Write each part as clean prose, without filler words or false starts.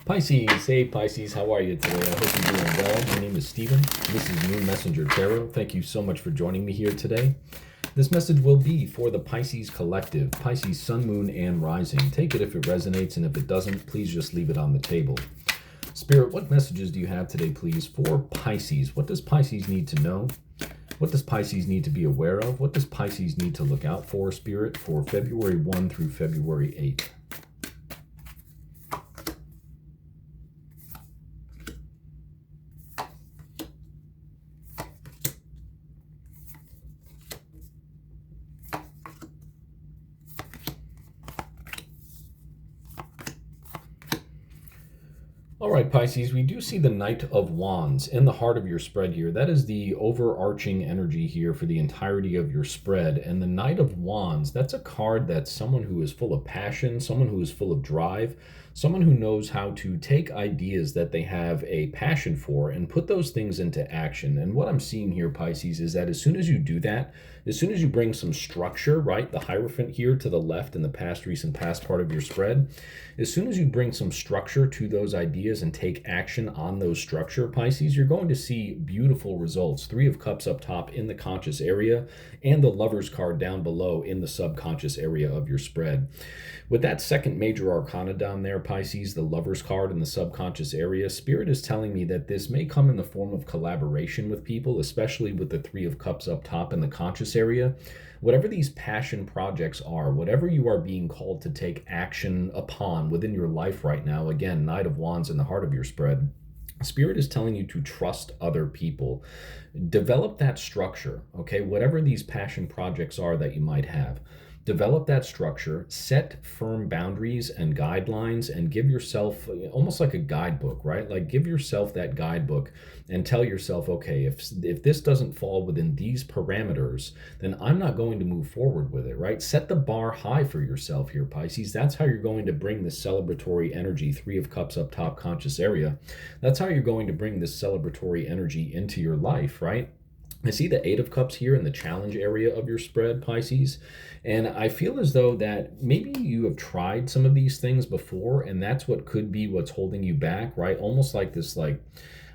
Pisces, hey Pisces, how are you today? I hope you're doing well. My name is Steven. This is Moon Messenger Tarot. Thank you so much for joining me here today. This message will be for the Pisces collective, Pisces Sun, Moon, and Rising. Take it if it resonates, and if it doesn't, please just leave it on the table. Spirit, what messages do you have today, please, for Pisces? What does Pisces need to know? What does Pisces need to be aware of? What does Pisces need to look out for, Spirit, for February 1 through February 8th? All right, Pisces, we do see the Knight of Wands in the heart of your spread here. That is the overarching energy here for the entirety of your spread. And the Knight of Wands, that's a card that's someone who is full of passion, someone who is full of drive, someone who knows how to take ideas that they have a passion for and put those things into action. And what I'm seeing here, Pisces, is that as soon as you do that, as soon as you bring some structure, right, the Hierophant here to the left in the past, recent past part of your spread, as soon as you bring some structure to those ideas and take action on those structure, Pisces, you're going to see beautiful results. Three of Cups up top in the conscious area and the Lover's card down below in the subconscious area of your spread. With that second major arcana down there, Pisces, the Lover's card in the subconscious area, Spirit is telling me that this may come in the form of collaboration with people, especially with the Three of Cups up top in the conscious area. Whatever these passion projects are, whatever you are being called to take action upon within your life right now, again, Knight of Wands in the heart of your spread, Spirit is telling you to trust other people. Develop that structure, okay? Whatever these passion projects are that you might have. Develop that structure, set firm boundaries and guidelines, and give yourself almost like a guidebook, right? Like give yourself that guidebook and tell yourself, okay, if this doesn't fall within these parameters, then I'm not going to move forward with it, right? Set the bar high for yourself here, Pisces. That's how you're going to bring this celebratory energy, Three of Cups up top, conscious area. That's how you're going to bring this celebratory energy into your life, right? I see the Eight of Cups here in the challenge area of your spread, Pisces, and I feel as though that maybe you have tried some of these things before, and that's what could be what's holding you back, right? Almost like this, like,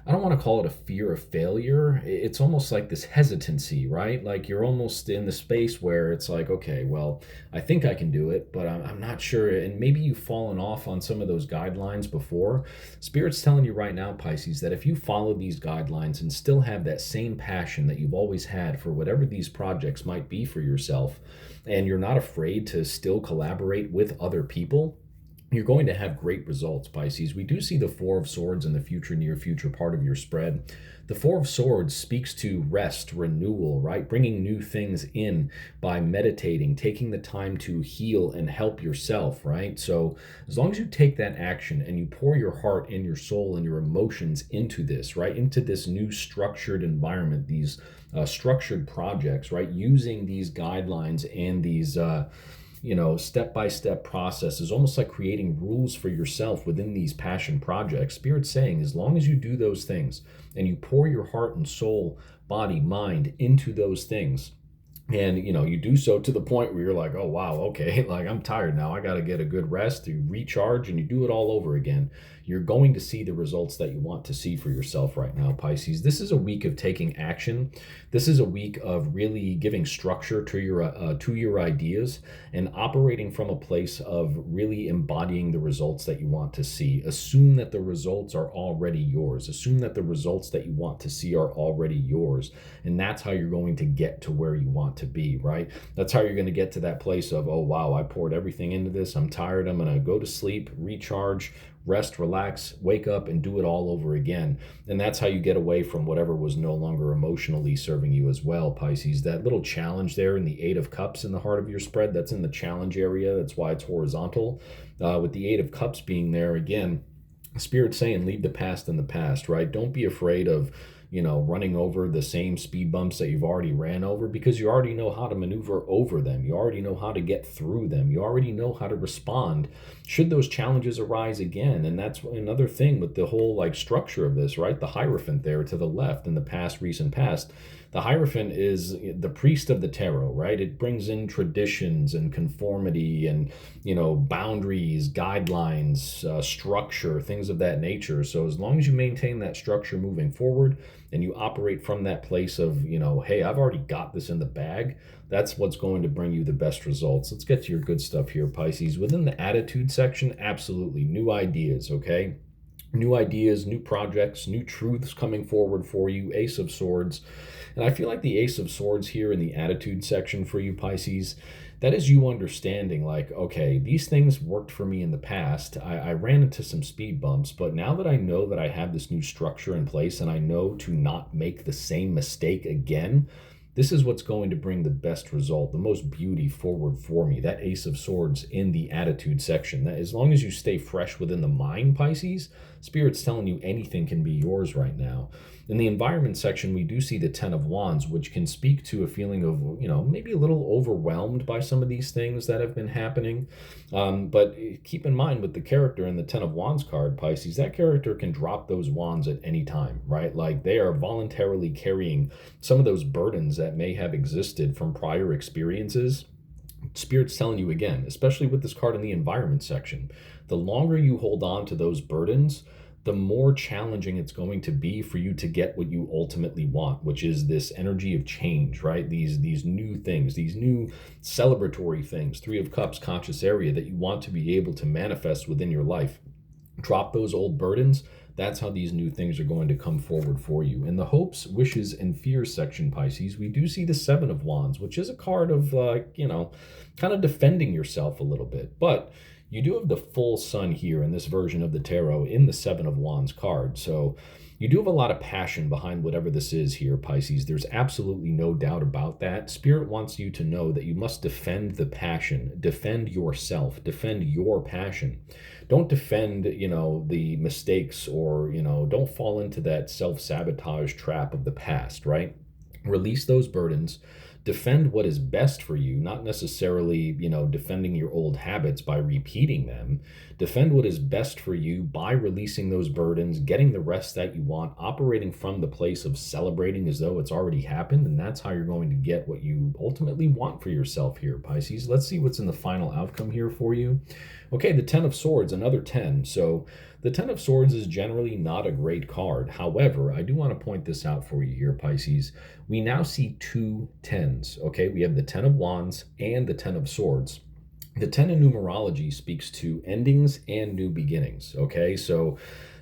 I don't want to call it a fear of failure. It's almost like this hesitancy, right? Like you're almost in the space where it's like, okay, well, I think I can do it, but I'm not sure. And maybe you've fallen off on some of those guidelines before. Spirit's telling you right now, Pisces, that if you follow these guidelines and still have that same passion that you've always had for whatever these projects might be for yourself, and you're not afraid to still collaborate with other people, you're going to have great results, Pisces. We do see the Four of Swords in the future, near future part of your spread. The Four of Swords speaks to rest, renewal, right? Bringing new things in by meditating, taking the time to heal and help yourself, right? So as long as you take that action and you pour your heart and your soul and your emotions into this, right? Into this new structured environment, these structured projects, right? Using these guidelines and these step-by-step processes, almost like creating rules for yourself within these passion projects. Spirit's saying, as long as you do those things and you pour your heart and soul, body, mind into those things, and you do so to the point where you're like, oh wow, okay, like I'm tired now, I got to get a good rest, you recharge, and you do it all over again, you're going to see the results that you want to see for yourself right now, Pisces. This is a week of taking action. This is a week of really giving structure to your ideas and operating from a place of really embodying the results that you want to see. Assume that the results are already yours. Assume that the results that you want to see are already yours. And that's how you're going to get to where you want to be, right? That's how you're going to get to that place of, oh wow, I poured everything into this, I'm tired, I'm going to go to sleep, recharge, rest, relax, wake up, and do it all over again. And that's how you get away from whatever was no longer emotionally serving you as well, Pisces. That little challenge there in the Eight of Cups in the heart of your spread, that's in the challenge area. That's why it's horizontal. With the Eight of Cups being there, again, Spirit's saying leave the past in the past, right? Don't be afraid of running over the same speed bumps that you've already ran over, because you already know how to maneuver over them. You already know how to get through them. You already know how to respond should those challenges arise again. And that's another thing with the whole structure of this, right? The Hierophant there to the left in the past, recent past. The Hierophant is the priest of the tarot, right? It brings in traditions and conformity and, boundaries, guidelines, structure, things of that nature. So as long as you maintain that structure moving forward and you operate from that place of, hey, I've already got this in the bag, that's what's going to bring you the best results. Let's get to your good stuff here, Pisces. Within the attitude section, absolutely new ideas, okay? New ideas, new projects, new truths coming forward for you. Ace of Swords. And I feel like the Ace of Swords here in the attitude section for you, Pisces, that is you understanding like, okay, these things worked for me in the past. I ran into some speed bumps, but now that I know that I have this new structure in place and I know to not make the same mistake again, this is what's going to bring the best result, the most beauty forward for me. That Ace of Swords in the attitude section. That as long as you stay fresh within the mind, Pisces, Spirit's telling you anything can be yours right now. In the environment section, we do see the Ten of Wands, which can speak to a feeling of, maybe a little overwhelmed by some of these things that have been happening. But keep in mind with the character in the Ten of Wands card, Pisces, that character can drop those wands at any time, right? Like they are voluntarily carrying some of those burdens that may have existed from prior experiences. Spirit's telling you again, especially with this card in the environment section, the longer you hold on to those burdens, the more challenging it's going to be for you to get what you ultimately want, which is this energy of change, right? These new things, these new celebratory things, Three of Cups, conscious area that you want to be able to manifest within your life. Drop those old burdens. That's how these new things are going to come forward for you. In the hopes, wishes, and fears section, Pisces, we do see the Seven of Wands, which is a card of, kind of defending yourself a little bit. But you do have the full sun here in this version of the tarot in the Seven of Wands card. So you do have a lot of passion behind whatever this is here, Pisces. There's absolutely no doubt about that. Spirit wants you to know that you must defend the passion, defend yourself, defend your passion. Don't defend, the mistakes or, don't fall into that self-sabotage trap of the past, right? Release those burdens. Defend what is best for you, not necessarily, defending your old habits by repeating them. Defend what is best for you by releasing those burdens, getting the rest that you want, operating from the place of celebrating as though it's already happened. And that's how you're going to get what you ultimately want for yourself here, Pisces. Let's see what's in the final outcome here for you. Okay, the Ten of Swords, another 10. So the Ten of Swords is generally not a great card. However, I do want to point this out for you here, Pisces. We now see two tens, okay? We have the Ten of Wands and the Ten of Swords. The 10 in numerology speaks to endings and new beginnings, okay? So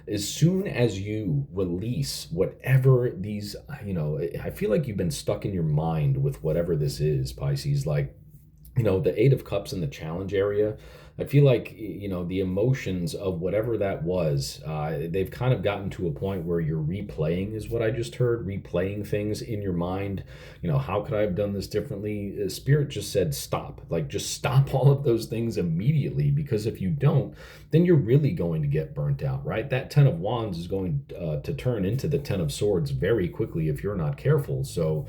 as soon as you release whatever these, I feel like you've been stuck in your mind with whatever this is, Pisces, like, the Eight of Cups in the challenge area. I feel like, the emotions of whatever that was, they've kind of gotten to a point where you're replaying, is what I just heard, replaying things in your mind. How could I have done this differently? Spirit just said, stop. Like, just stop all of those things immediately, because if you don't, then you're really going to get burnt out, right? That Ten of Wands is going to turn into the Ten of Swords very quickly if you're not careful. So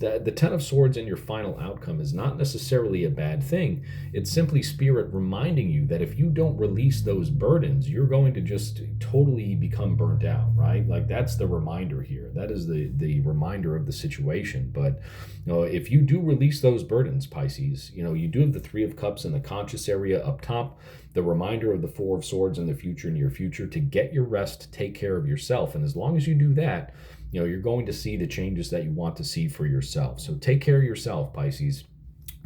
the Ten of Swords in your final outcome is not necessarily a bad thing. It's simply Spirit reminding you that if you don't release those burdens, you're going to just totally become burnt out, right? Like that's the reminder here. That is the reminder of the situation. But if you do release those burdens, Pisces, you do have the Three of Cups in the conscious area up top, the reminder of the Four of Swords in the future, near future, to get your rest, take care of yourself. And as long as you do that, you're going to see the changes that you want to see for yourself. So take care of yourself, Pisces.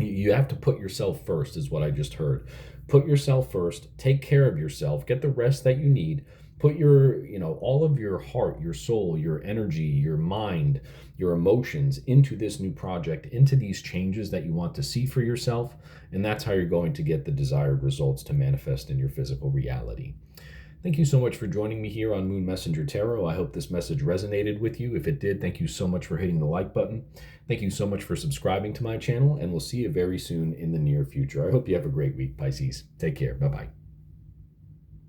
You have to put yourself first, is what I just heard. Put yourself first, take care of yourself, get the rest that you need, put your, all of your heart, your soul, your energy, your mind, your emotions into this new project, into these changes that you want to see for yourself. And that's how you're going to get the desired results to manifest in your physical reality. Thank you so much for joining me here on Moon Messenger Tarot. I hope this message resonated with you. If it did, thank you so much for hitting the like button. Thank you so much for subscribing to my channel, and we'll see you very soon in the near future. I hope you have a great week, Pisces. Take care. Bye-bye.